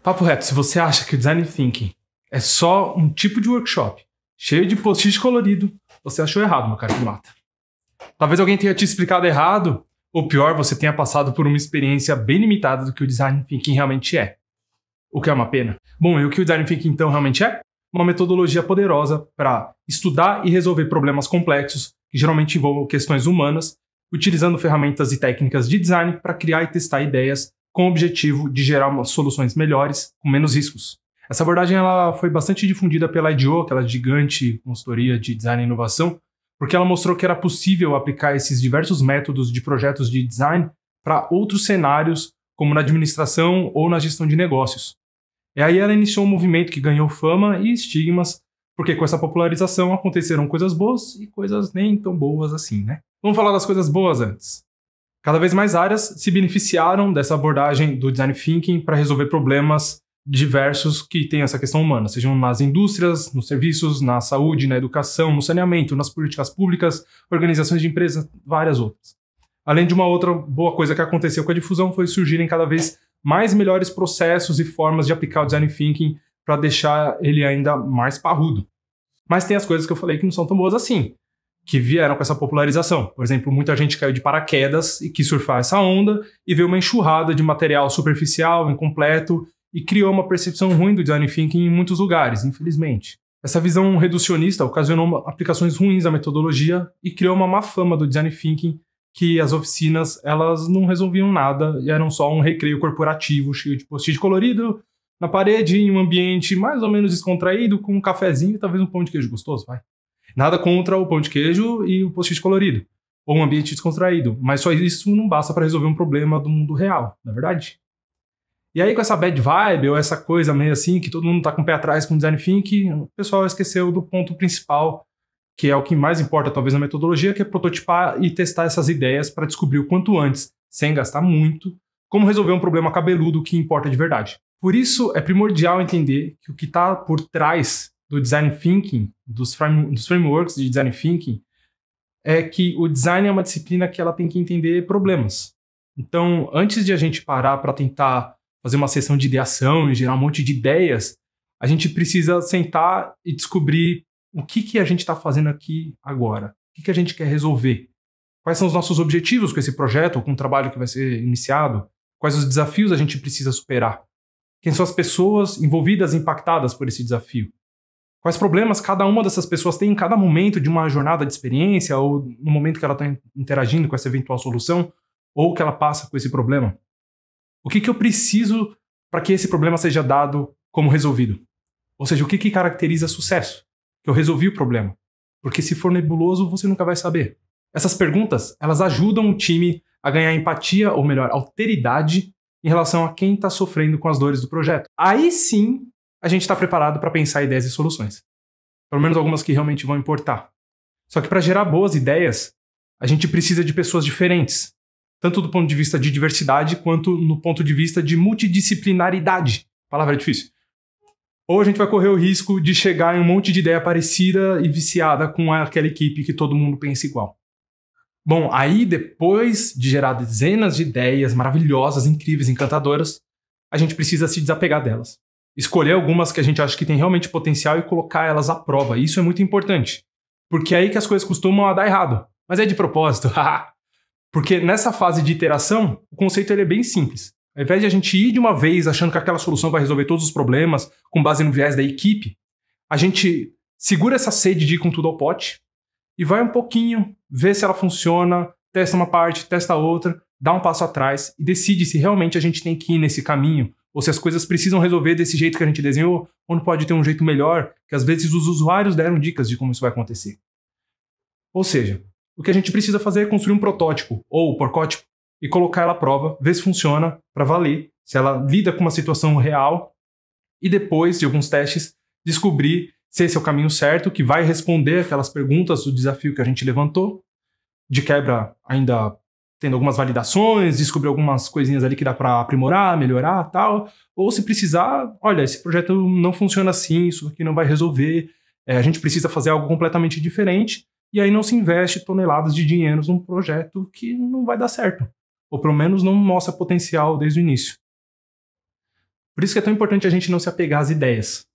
Papo reto, se você acha que o Design Thinking é só um tipo de workshop cheio de post-it colorido, você achou errado, meu cara de mata. Talvez alguém tenha te explicado errado, ou pior, você tenha passado por uma experiência bem limitada do que o Design Thinking realmente é. O que é uma pena. Bom, e o que o Design Thinking então realmente é? Uma metodologia poderosa para estudar e resolver problemas complexos, que geralmente envolvem questões humanas, utilizando ferramentas e técnicas de design para criar e testar ideias com o objetivo de gerar soluções melhores, com menos riscos. Essa abordagem ela foi bastante difundida pela IDEO, aquela gigante consultoria de design e inovação, porque ela mostrou que era possível aplicar esses diversos métodos de projetos de design para outros cenários, como na administração ou na gestão de negócios. E aí ela iniciou um movimento que ganhou fama e estigmas, porque com essa popularização aconteceram coisas boas e coisas nem tão boas assim, né? Vamos falar das coisas boas antes. Cada vez mais áreas se beneficiaram dessa abordagem do Design Thinking para resolver problemas diversos que têm essa questão humana, sejam nas indústrias, nos serviços, na saúde, na educação, no saneamento, nas políticas públicas, organizações de empresas, várias outras. Além de uma outra boa coisa que aconteceu com a difusão foi surgirem cada vez mais melhores processos e formas de aplicar o Design Thinking para deixar ele ainda mais parrudo. Mas tem as coisas que eu falei que não são tão boas assim, que vieram com essa popularização. Por exemplo, muita gente caiu de paraquedas e quis surfar essa onda e veio uma enxurrada de material superficial, incompleto, e criou uma percepção ruim do Design Thinking em muitos lugares, infelizmente. Essa visão reducionista ocasionou aplicações ruins da metodologia e criou uma má fama do Design Thinking, que as oficinas elas não resolviam nada e eram só um recreio corporativo cheio de post-it colorido na parede, em um ambiente mais ou menos descontraído, com um cafezinho e talvez um pão de queijo gostoso, vai. Nada contra o pão de queijo e o post-it colorido, ou um ambiente descontraído, mas só isso não basta para resolver um problema do mundo real, não é verdade? E aí com essa bad vibe, ou essa coisa meio assim, que todo mundo tá com o pé atrás com o Design Thinking, o pessoal esqueceu do ponto principal, que é o que mais importa talvez na metodologia, que é prototipar e testar essas ideias para descobrir o quanto antes, sem gastar muito, como resolver um problema cabeludo que importa de verdade. Por isso é primordial entender que o que está por trás do Design Thinking, dos frameworks de Design Thinking, é que o design é uma disciplina que ela tem que entender problemas. Então, antes de a gente parar para tentar fazer uma sessão de ideação e gerar um monte de ideias, a gente precisa sentar e descobrir o que a gente está fazendo aqui agora, o que a gente quer resolver, quais são os nossos objetivos com esse projeto ou com o trabalho que vai ser iniciado, quais os desafios a gente precisa superar, quem são as pessoas envolvidas, impactadas por esse desafio, quais problemas cada uma dessas pessoas tem em cada momento de uma jornada de experiência ou no momento que ela está interagindo com essa eventual solução ou que ela passa com esse problema. O que eu preciso para que esse problema seja dado como resolvido? Ou seja, o que caracteriza sucesso? Que eu resolvi o problema. Porque se for nebuloso, você nunca vai saber. Essas perguntas, elas ajudam o time a ganhar empatia, ou melhor, alteridade, em relação a quem está sofrendo com as dores do projeto. Aí sim, a gente está preparado para pensar ideias e soluções. Pelo menos algumas que realmente vão importar. Só que para gerar boas ideias, a gente precisa de pessoas diferentes. Tanto do ponto de vista de diversidade, quanto no ponto de vista de multidisciplinaridade. Palavra difícil. Ou a gente vai correr o risco de chegar em um monte de ideia parecida e viciada com aquela equipe que todo mundo pensa igual. Bom, aí depois de gerar dezenas de ideias maravilhosas, incríveis, encantadoras, a gente precisa se desapegar delas. Escolher algumas que a gente acha que tem realmente potencial e colocar elas à prova. Isso é muito importante. Porque é aí que as coisas costumam dar errado. Mas é de propósito, haha. Porque nessa fase de iteração, o conceito ele é bem simples. Ao invés de a gente ir de uma vez achando que aquela solução vai resolver todos os problemas com base no viés da equipe, a gente segura essa sede de ir com tudo ao pote e vai um pouquinho, vê se ela funciona, testa uma parte, testa outra, dá um passo atrás e decide se realmente a gente tem que ir nesse caminho ou se as coisas precisam resolver desse jeito que a gente desenhou ou não pode ter um jeito melhor, que às vezes os usuários deram dicas de como isso vai acontecer. Ou seja, o que a gente precisa fazer é construir um protótipo ou porcótipo e colocar ela à prova, ver se funciona para valer, se ela lida com uma situação real e depois de alguns testes descobrir se esse é o caminho certo, que vai responder aquelas perguntas do desafio que a gente levantou, de quebra ainda tendo algumas validações, descobrir algumas coisinhas ali que dá para aprimorar, melhorar tal, ou se precisar, olha, esse projeto não funciona assim, isso aqui não vai resolver, a gente precisa fazer algo completamente diferente. E aí não se investe toneladas de dinheiros num projeto que não vai dar certo. Ou pelo menos não mostra potencial desde o início. Por isso que é tão importante a gente não se apegar às ideias.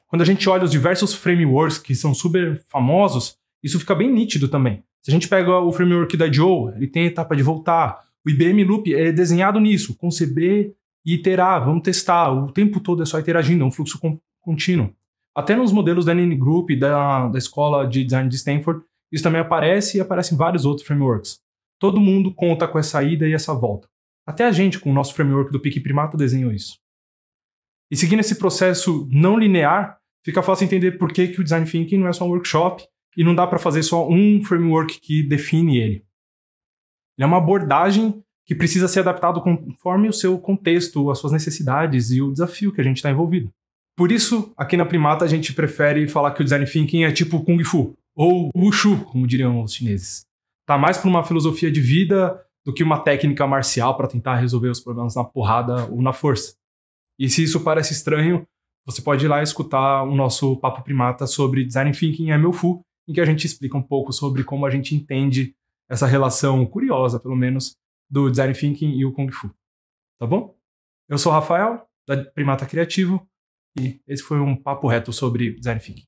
Quando a gente olha os diversos frameworks que são super famosos, isso fica bem nítido também. Se a gente pega o framework da Joe, ele tem a etapa de voltar. O IBM Loop é desenhado nisso, conceber e iterar, vamos testar. O tempo todo é só interagindo, é um fluxo contínuo. Até nos modelos da NN Group, da escola de design de Stanford, isso também aparece e aparece em vários outros frameworks. Todo mundo conta com essa ida e essa volta. Até a gente, com o nosso framework do Pique Primata, desenhou isso. E seguindo esse processo não linear, fica fácil entender por que o Design Thinking não é só um workshop e não dá para fazer só um framework que define ele. Ele é uma abordagem que precisa ser adaptado conforme o seu contexto, as suas necessidades e o desafio que a gente está envolvido. Por isso, aqui na Primata, a gente prefere falar que o Design Thinking é tipo Kung Fu, ou Wushu, como diriam os chineses. Tá mais para uma filosofia de vida do que uma técnica marcial para tentar resolver os problemas na porrada ou na força. E se isso parece estranho, você pode ir lá escutar o nosso Papo Primata sobre Design Thinking e MLFU, em que a gente explica um pouco sobre como a gente entende essa relação curiosa, pelo menos, do Design Thinking e o Kung Fu. Tá bom? Eu sou o Rafael, da Primata Criativo, e esse foi um papo reto sobre Design Thinking.